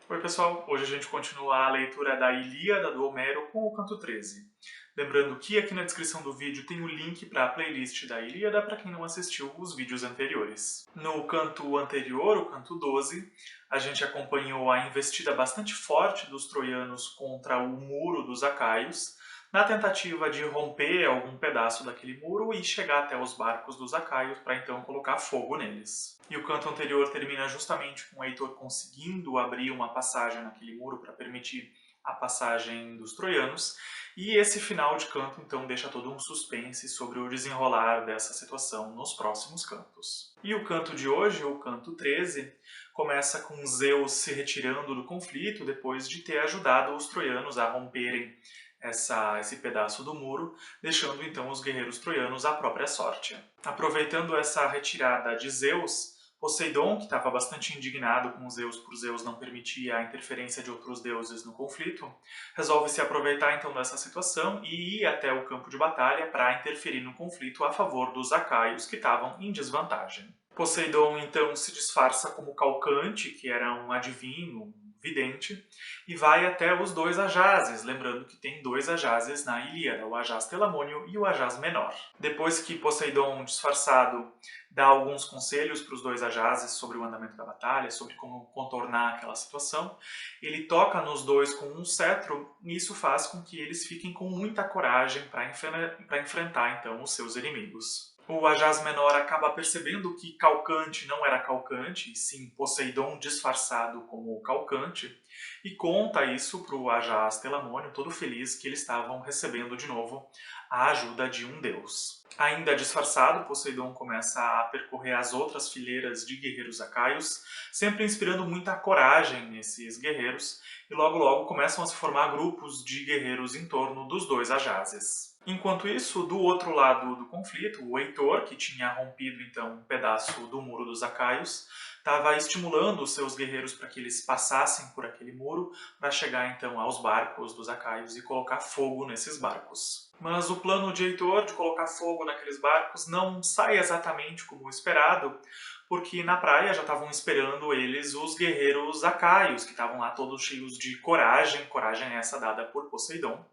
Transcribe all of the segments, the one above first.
Oi pessoal, hoje a gente continua a leitura da Ilíada do Homero com o canto 13. Lembrando que aqui na descrição do vídeo tem o link para a playlist da Ilíada para quem não assistiu os vídeos anteriores. No canto anterior, o canto 12, a gente acompanhou a investida bastante forte dos troianos contra o muro dos Acaios, na tentativa de romper algum pedaço daquele muro e chegar até os barcos dos Acaios para então colocar fogo neles. E o canto anterior termina justamente com o Heitor conseguindo abrir uma passagem naquele muro para permitir a passagem dos troianos, e esse final de canto então deixa todo um suspense sobre o desenrolar dessa situação nos próximos cantos. E o canto de hoje, o canto 13, começa com Zeus se retirando do conflito depois de ter ajudado os troianos a romperem esse pedaço do muro, deixando então os guerreiros troianos à própria sorte. Aproveitando essa retirada de Zeus, Poseidon, que estava bastante indignado com Zeus por Zeus não permitir a interferência de outros deuses no conflito, resolve se aproveitar então dessa situação e ir até o campo de batalha para interferir no conflito a favor dos Acaios, que estavam em desvantagem. Poseidon então se disfarça como Calcante, que era um adivinho, um vidente, e vai até os dois Ajases, lembrando que tem dois Ajases na Ilíada, o Ajaz Telamônio e o Ajaz Menor. Depois que Poseidon, disfarçado, dá alguns conselhos para os dois Ajases sobre o andamento da batalha, sobre como contornar aquela situação, ele toca nos dois com um cetro e isso faz com que eles fiquem com muita coragem para enfrentar então os seus inimigos. O Ajaz Menor acaba percebendo que Calcante não era Calcante, e sim Poseidon disfarçado como Calcante, e conta isso para o Ajaz Telamônio, todo feliz que eles estavam recebendo de novo a ajuda de um deus. Ainda disfarçado, Poseidon começa a percorrer as outras fileiras de guerreiros acaios, sempre inspirando muita coragem nesses guerreiros, e logo logo começam a se formar grupos de guerreiros em torno dos dois Ajases. Enquanto isso, do outro lado do conflito, o Heitor, que tinha rompido então um pedaço do muro dos Acaios, estava estimulando os seus guerreiros para que eles passassem por aquele muro para chegar então aos barcos dos Acaios e colocar fogo nesses barcos. Mas o plano de Heitor de colocar fogo naqueles barcos não sai exatamente como esperado, porque na praia já estavam esperando eles os guerreiros Acaios, que estavam lá todos cheios de coragem essa dada por Poseidon.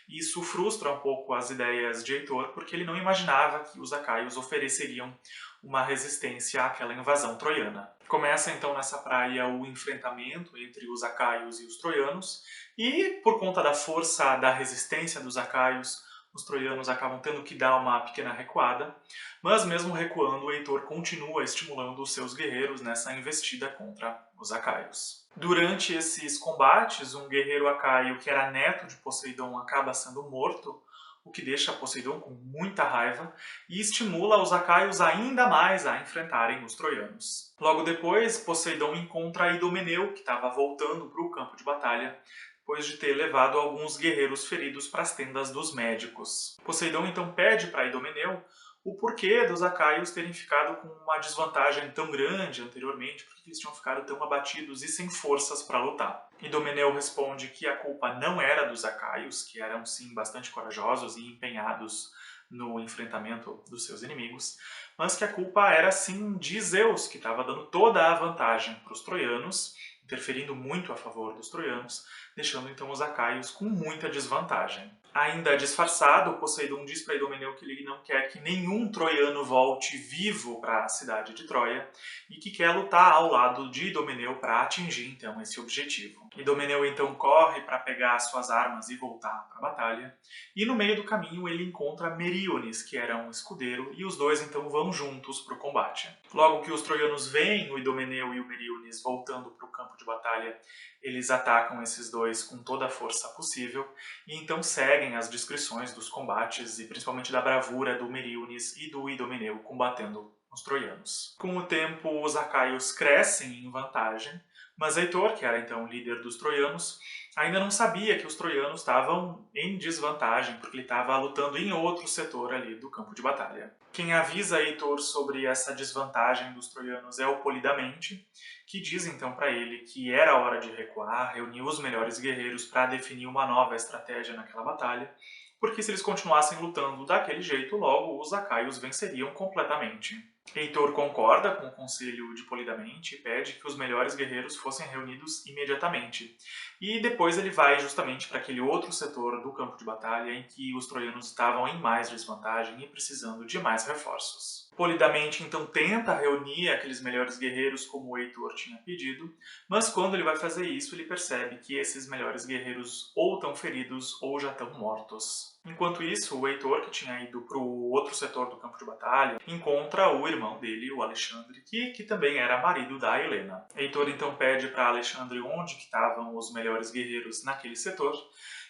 Isso frustra um pouco as ideias de Heitor, porque ele não imaginava que os Acaios ofereceriam uma resistência àquela invasão troiana. Começa então nessa praia o enfrentamento entre os Acaios e os troianos, e por conta da força da resistência dos Acaios, os troianos acabam tendo que dar uma pequena recuada, mas mesmo recuando, o Heitor continua estimulando os seus guerreiros nessa investida contra os Acaios. Durante esses combates, um guerreiro Acaio que era neto de Poseidon acaba sendo morto, o que deixa Poseidon com muita raiva e estimula os Acaios ainda mais a enfrentarem os troianos. Logo depois, Poseidon encontra Idomeneu, que estava voltando para o campo de batalha, depois de ter levado alguns guerreiros feridos para as tendas dos médicos. Poseidon então pede para Idomeneu o porquê dos Acaios terem ficado com uma desvantagem tão grande anteriormente, porque eles tinham ficado tão abatidos e sem forças para lutar. Idomeneu responde que a culpa não era dos Acaios, que eram sim bastante corajosos e empenhados no enfrentamento dos seus inimigos, mas que a culpa era sim de Zeus, que estava dando toda a vantagem para os troianos, interferindo muito a favor dos troianos, deixando então os Acaios com muita desvantagem. Ainda disfarçado, Poseidon diz para Idomeneu que ele não quer que nenhum troiano volte vivo para a cidade de Troia e que quer lutar ao lado de Idomeneu para atingir então esse objetivo. Idomeneu então corre para pegar suas armas e voltar para a batalha, e no meio do caminho ele encontra Meríones, que era um escudeiro, e os dois então vão juntos para o combate. Logo que os troianos veem o Idomeneu e o Meríones voltando para o campo de batalha, eles atacam esses dois com toda a força possível e então seguem as descrições dos combates e principalmente da bravura do Meríones e do Idomeneu combatendo os troianos. Com o tempo, os Acaios crescem em vantagem, mas Heitor, que era então o líder dos troianos, ainda não sabia que os troianos estavam em desvantagem, porque ele estava lutando em outro setor ali do campo de batalha. Quem avisa Heitor sobre essa desvantagem dos troianos é o Polidamente, que diz então para ele que era hora de recuar, reunir os melhores guerreiros para definir uma nova estratégia naquela batalha, porque se eles continuassem lutando daquele jeito, logo os Acaios venceriam completamente. Heitor concorda com o conselho de Polidamente e pede que os melhores guerreiros fossem reunidos imediatamente. E depois ele vai justamente para aquele outro setor do campo de batalha em que os troianos estavam em mais desvantagem e precisando de mais reforços. Polidamente então tenta reunir aqueles melhores guerreiros como o Heitor tinha pedido, mas quando ele vai fazer isso ele percebe que esses melhores guerreiros ou estão feridos ou já estão mortos. Enquanto isso, o Heitor, que tinha ido para o outro setor do campo de batalha, encontra o irmão dele, o Alexandre, que também era marido da Helena. Heitor então pede para Alexandre onde que estavam os melhores guerreiros naquele setor,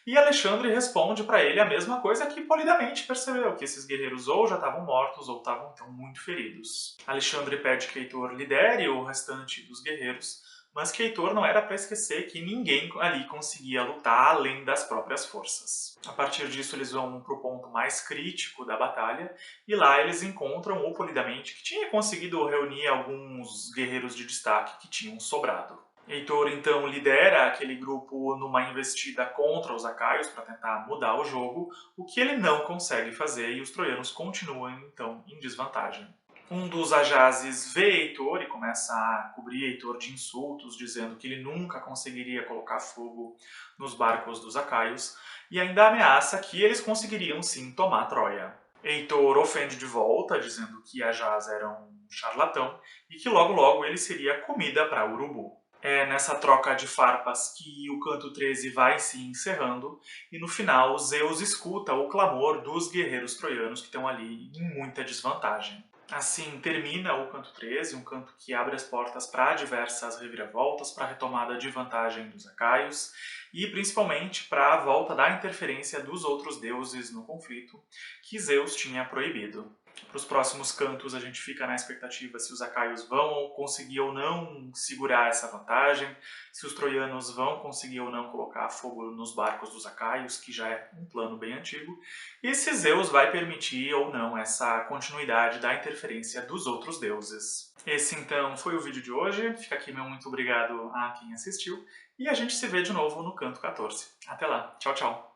e Alexandre responde para ele a mesma coisa que Polidamente percebeu, que esses guerreiros ou já estavam mortos ou estavam então muito feridos. Alexandre pede que Heitor lidere o restante dos guerreiros, mas que Heitor não era para esquecer que ninguém ali conseguia lutar além das próprias forças. A partir disso eles vão para o ponto mais crítico da batalha, e lá eles encontram o Polidamente, que tinha conseguido reunir alguns guerreiros de destaque que tinham sobrado. Heitor então lidera aquele grupo numa investida contra os Acaios para tentar mudar o jogo, o que ele não consegue fazer e os troianos continuam então em desvantagem. Um dos Ajazes vê Heitor e começa a cobrir Heitor de insultos, dizendo que ele nunca conseguiria colocar fogo nos barcos dos Acaios, e ainda ameaça que eles conseguiriam sim tomar Troia. Heitor ofende de volta, dizendo que Ajaz era um charlatão e que logo logo ele seria comida para urubu. É nessa troca de farpas que o canto 13 vai se encerrando, e no final Zeus escuta o clamor dos guerreiros troianos que estão ali em muita desvantagem. Assim termina o canto 13, um canto que abre as portas para diversas reviravoltas, para a retomada de vantagem dos Acaios e principalmente para a volta da interferência dos outros deuses no conflito, que Zeus tinha proibido. Para os próximos cantos a gente fica na expectativa se os Acaios vão conseguir ou não segurar essa vantagem, se os troianos vão conseguir ou não colocar fogo nos barcos dos Acaios, que já é um plano bem antigo, e se Zeus vai permitir ou não essa continuidade da interferência dos outros deuses. Esse então foi o vídeo de hoje, fica aqui meu muito obrigado a quem assistiu, e a gente se vê de novo no canto 14. Até lá, tchau, tchau!